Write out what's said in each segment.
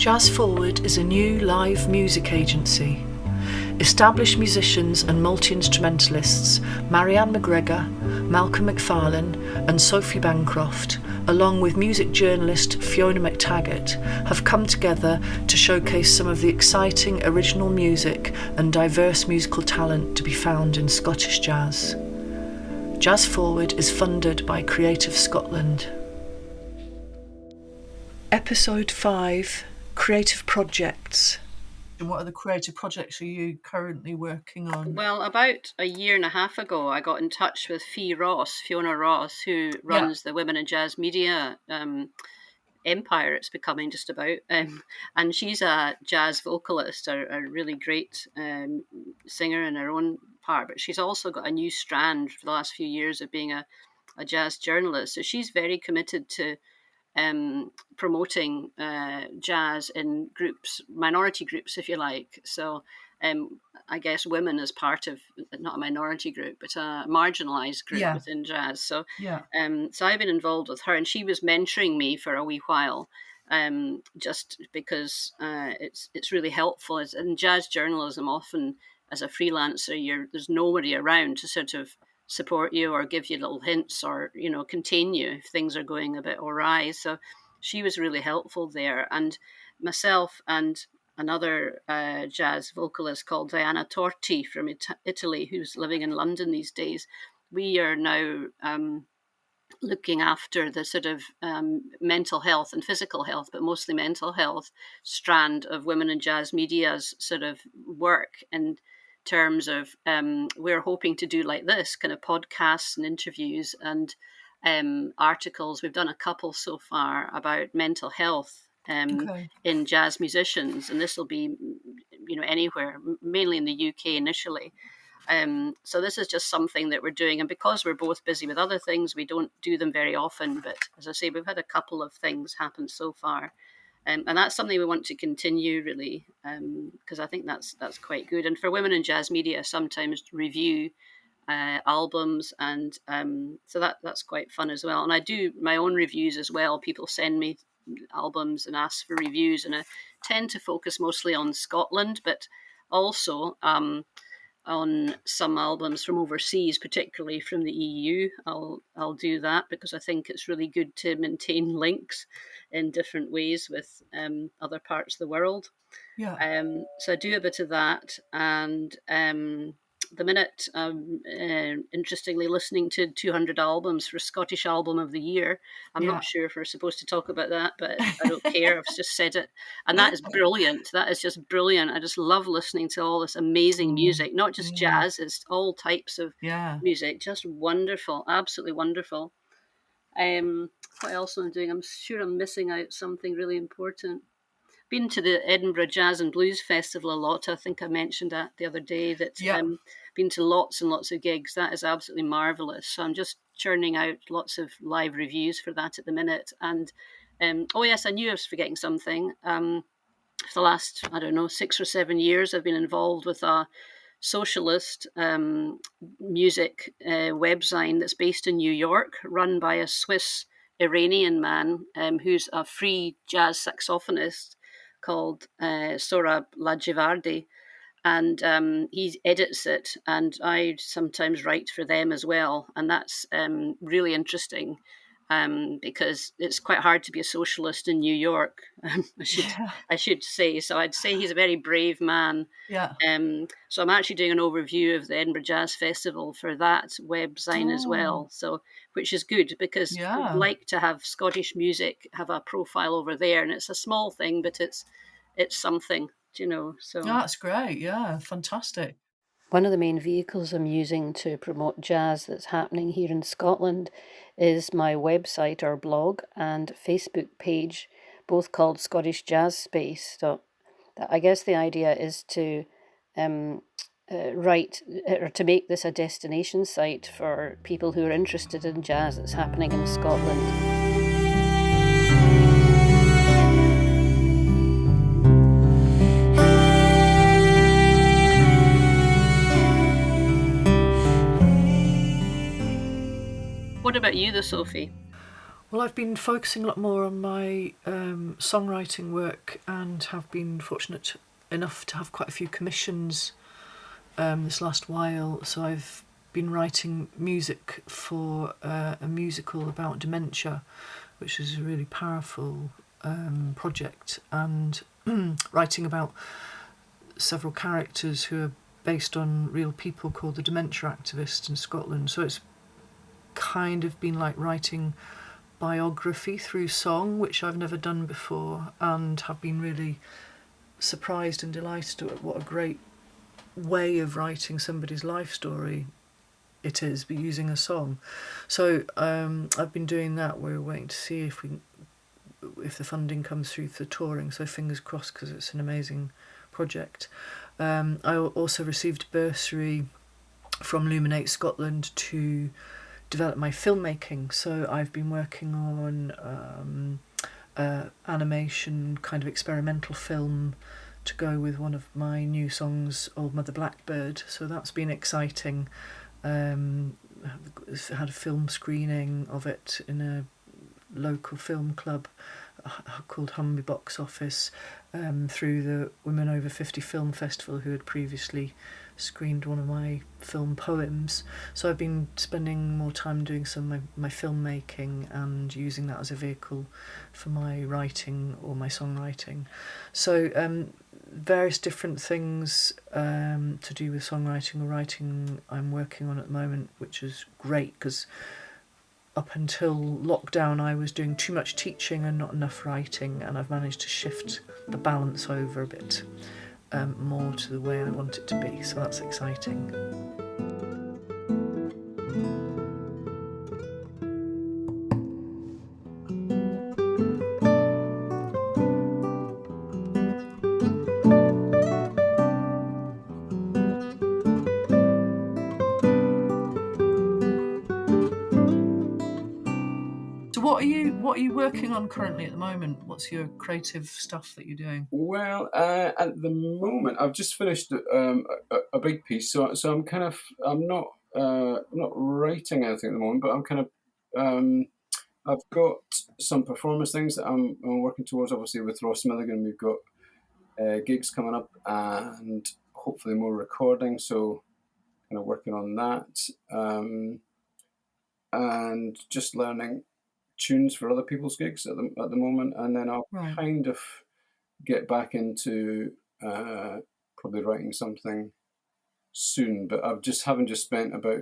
Jazz Forward is a new live music agency. Established musicians and multi-instrumentalists Marianne McGregor, Malcolm MacFarlane and Sophie Bancroft, along with music journalist Fiona McTaggart, have come together to showcase some of the exciting original music and diverse musical talent to be found in Scottish jazz. Jazz Forward is funded by Creative Scotland. Episode 5, Creative Projects. And what are the creative projects are you currently working on? Well, about a year and a half ago, I got in touch with Fiona Ross, who runs the Women in Jazz Media empire it's becoming just about. And she's a jazz vocalist, a really great singer in her own part, but she's also got a new strand for the last few years of being a jazz journalist. So she's very committed to promoting jazz in groups, minority groups, if you like. So I guess women as part of, not a minority group, but a marginalised group within jazz. So so I've been involved with her, and she was mentoring me for a wee while, just because it's really helpful. In jazz journalism, often as a freelancer, there's nobody around to sort of support you or give you little hints or contain you if things are going a bit awry. So she was really helpful there, and myself and another jazz vocalist called Diana Torti from Italy, who's living in London these days, we are now looking after the sort of mental health and physical health, but mostly mental health strand of Women in Jazz Media's sort of work. And terms of we're hoping to do like this kind of podcasts and interviews and articles. We've done a couple so far about mental health in jazz musicians, and this will be anywhere, mainly in the UK initially. So this is just something that we're doing, and because we're both busy with other things, we don't do them very often, but as I say, we've had a couple of things happen so far. And that's something we want to continue, really, because I think that's quite good. And for Women in Jazz Media, sometimes review albums, and so that's quite fun as well. And I do my own reviews as well. People send me albums and ask for reviews, and I tend to focus mostly on Scotland, but also on some albums from overseas, particularly from the EU. I'll do that because I think it's really good to maintain links in different ways with other parts of the world. So I do a bit of that, and the minute interestingly listening to 200 albums for Scottish Album of the Year. I'm not sure if we're supposed to talk about that, but I don't care. I've just said it, and that is brilliant. That is just brilliant. I just love listening to all this amazing music, not just jazz, it's all types of music. Just wonderful, absolutely wonderful. What else am I doing? I'm sure I'm missing out something really important. Been to the Edinburgh Jazz and Blues Festival a lot. I think I mentioned that the other day, that been to lots and lots of gigs. That is absolutely marvellous. So I'm just churning out lots of live reviews for that at the minute. And oh yes, I knew I was forgetting something. For the last, 6 or 7 years, I've been involved with a socialist music website that's based in New York, run by a Swiss Iranian man who's a free jazz saxophonist called Sohrab Lajevardi, and he edits it, and I sometimes write for them as well, and that's really interesting because it's quite hard to be a socialist in New York. I should say. So I'd say he's a very brave man. So I'm actually doing an overview of the Edinburgh Jazz Festival for that website as well. So, which is good because I'd like to have Scottish music have a profile over there, and it's a small thing, but it's something, So that's great. Yeah, fantastic. One of the main vehicles I'm using to promote jazz that's happening here in Scotland is my website or blog and Facebook page, both called Scottish Jazz Space. So I guess the idea is to write or to make this a destination site for people who are interested in jazz that's happening in Scotland. What about you, though, Sophie? Well, I've been focusing a lot more on my songwriting work and have been fortunate enough to have quite a few commissions this last while. So I've been writing music for a musical about dementia, which is a really powerful project, and writing about several characters who are based on real people called the dementia activists in Scotland. So it's kind of been like writing biography through song, which I've never done before, and have been really surprised and delighted at what a great way of writing somebody's life story it is, but using a song. So I've been doing that. We're waiting to see if the funding comes through for touring, so fingers crossed, because it's an amazing project. I also received a bursary from Luminate Scotland to develop my filmmaking, so I've been working on animation, kind of experimental film to go with one of my new songs, Old Mother Blackbird, so that's been exciting. Had a film screening of it in a local film club called Humby Box Office, through the Women Over 50 Film Festival, who had previously screened one of my film poems. So I've been spending more time doing some of my filmmaking and using that as a vehicle for my writing or my songwriting. So various different things to do with songwriting or writing I'm working on at the moment, which is great, because up until lockdown I was doing too much teaching and not enough writing, and I've managed to shift the balance over a bit more to the way I want it to be, so that's exciting. What are you working on currently at the moment? What's your creative stuff that you're doing? Well, at the moment, I've just finished a big piece, so I'm not writing anything at the moment, but I'm kind of I've got some performance things that I'm working towards. Obviously, with Ross Milligan, we've got gigs coming up and hopefully more recording. So, kind of working on that, and just learning tunes for other people's gigs at the moment, and then I'll kind of get back into probably writing something soon. But haven't just spent about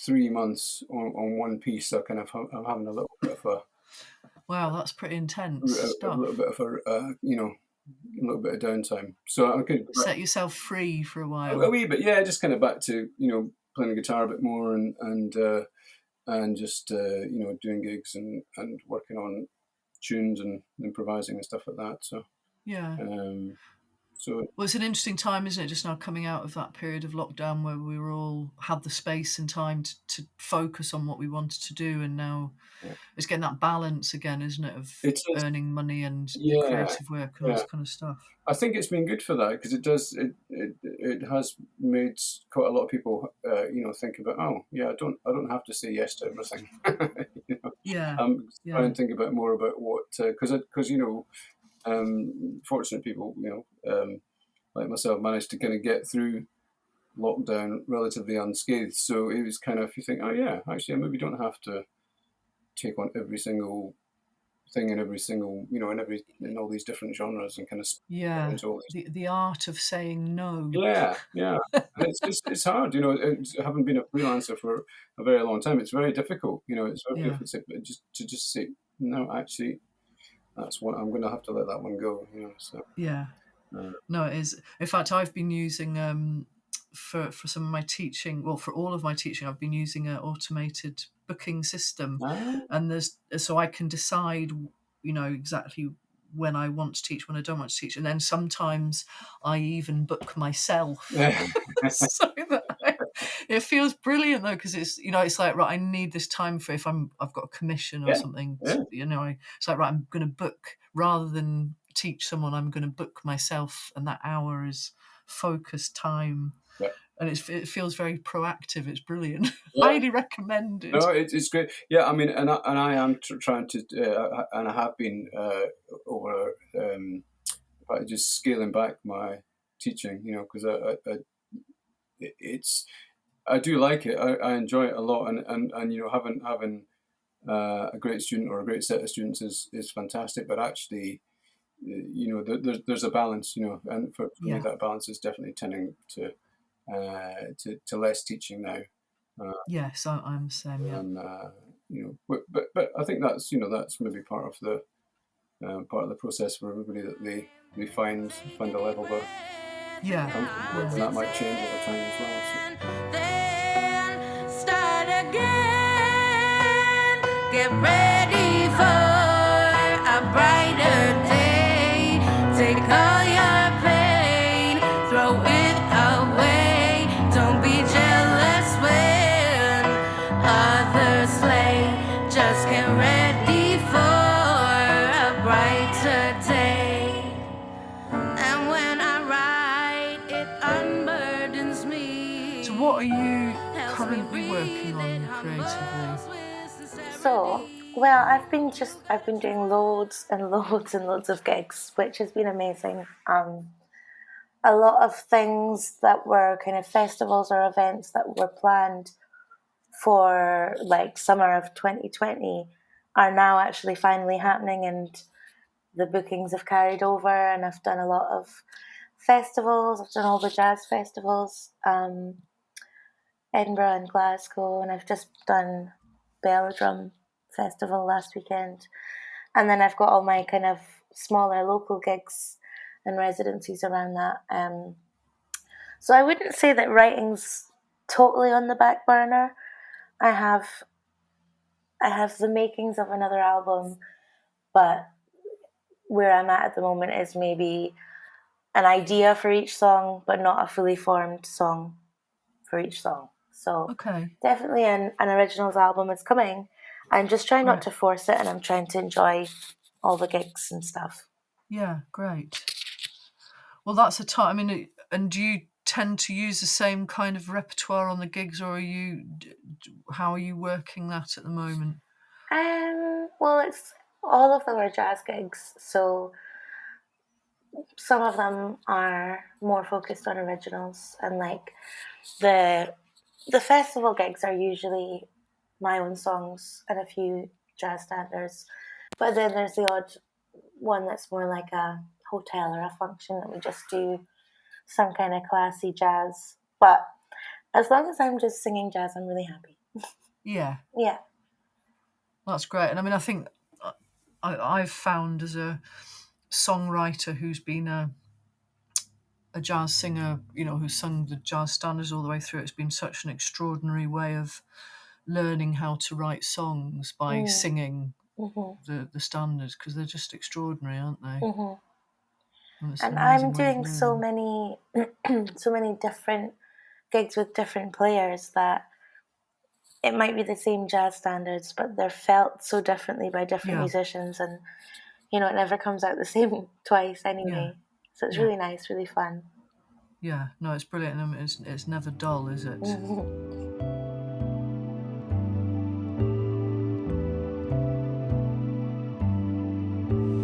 3 months on one piece. So I'm having a little bit of a wow, that's pretty intense stuff. A little bit of a a little bit of downtime. So I could set yourself free for a while. A wee bit, yeah. Just kind of back to playing the guitar a bit more and just doing gigs and working on tunes and improvising and stuff like that. So yeah. So well, it's an interesting time, isn't it? Just now coming out of that period of lockdown where we were all had the space and time to focus on what we wanted to do, and now it's getting that balance again, isn't it? Of earning money and creative work and all this kind of stuff. I think it's been good for that, because it has made quite a lot of people think about, I don't have to say yes to everything. Try and think about more about what, because fortunate people like myself managed to kind of get through lockdown relatively unscathed. So it was kind of, you think, actually I maybe don't have to take on every single thing in every single, in all these different genres, and kind of into all these. The art of saying no. Yeah. It's hard, having been a freelancer for a very long time. It's very difficult, it's very difficult to just say no. Actually, that's what I'm going to have to let that one go. So no, it is. In fact, I've been using for some of my teaching, well, for all of my teaching, I've been using an automated booking system, and so I can decide, exactly when I want to teach, when I don't want to teach, and then sometimes I even book myself. So that it feels brilliant though, because it's it's like, right, I need this time for if I've got a commission or something. It's like, right, I'm going to book rather than teach someone. I'm going to book myself, and that hour is focused time. and it feels very proactive. It's brilliant. Highly recommended. No, it's great. Yeah, I mean, and I am trying to, and I have been over just scaling back my teaching, because I do like it. I enjoy it a lot, and having a great student or a great set of students is fantastic. But actually, there's a balance, and for me that balance is definitely tending to less teaching now. Yes, I'm the same. Yeah. And but I think that's maybe part of the process for everybody, that they find a level they're comfortable with, and that might change over time as well. So. Then start again. Get ready for a brighter day. Take all your pain, throw it away. Don't be jealous when others slay. Just get ready for a brighter day. And when I write, it unburdens me. So what are you currently working on creatively? So, well, I've been doing loads and loads and loads of gigs, which has been amazing. A lot of things that were kind of festivals or events that were planned for like summer of 2020 are now actually finally happening, and the bookings have carried over, and I've done a lot of festivals. I've done all the jazz festivals, Edinburgh and Glasgow, and I've just done Belladrum Festival last weekend. And then I've got all my kind of smaller local gigs and residencies around that. So I wouldn't say that writing's totally on the back burner. I have the makings of another album, but where I'm at the moment is maybe an idea for each song, but not a fully formed song for each song. So definitely an originals album is coming. I'm just trying not to force it, and I'm trying to enjoy all the gigs and stuff. Yeah, great. Well, that's a time. I mean, and do you tend to use the same kind of repertoire on the gigs, or how are you working that at the moment? Well, it's all of them are jazz gigs, so some of them are more focused on originals, and like the festival gigs are usually my own songs and a few jazz standards, but then there's the odd one that's more like a hotel or a function that we just do some kind of classy jazz. But as long as I'm just singing jazz, I'm really happy. Yeah That's great. And I mean, I think I've found as a songwriter who's been a jazz singer, who's sung the jazz standards all the way through, it's been such an extraordinary way of learning how to write songs by singing the standards, because they're just extraordinary, aren't they? And I'm doing so many different gigs with different players that it might be the same jazz standards, but they're felt so differently by different musicians, and it never comes out the same twice anyway. So it's really nice, really fun. Yeah, no, it's brilliant. I mean, it's never dull, is it?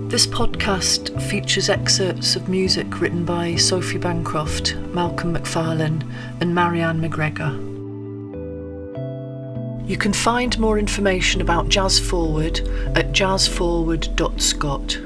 This podcast features excerpts of music written by Sophie Bancroft, Malcolm MacFarlane and Marianne McGregor. You can find more information about Jazz Forward at jazzforward.scot.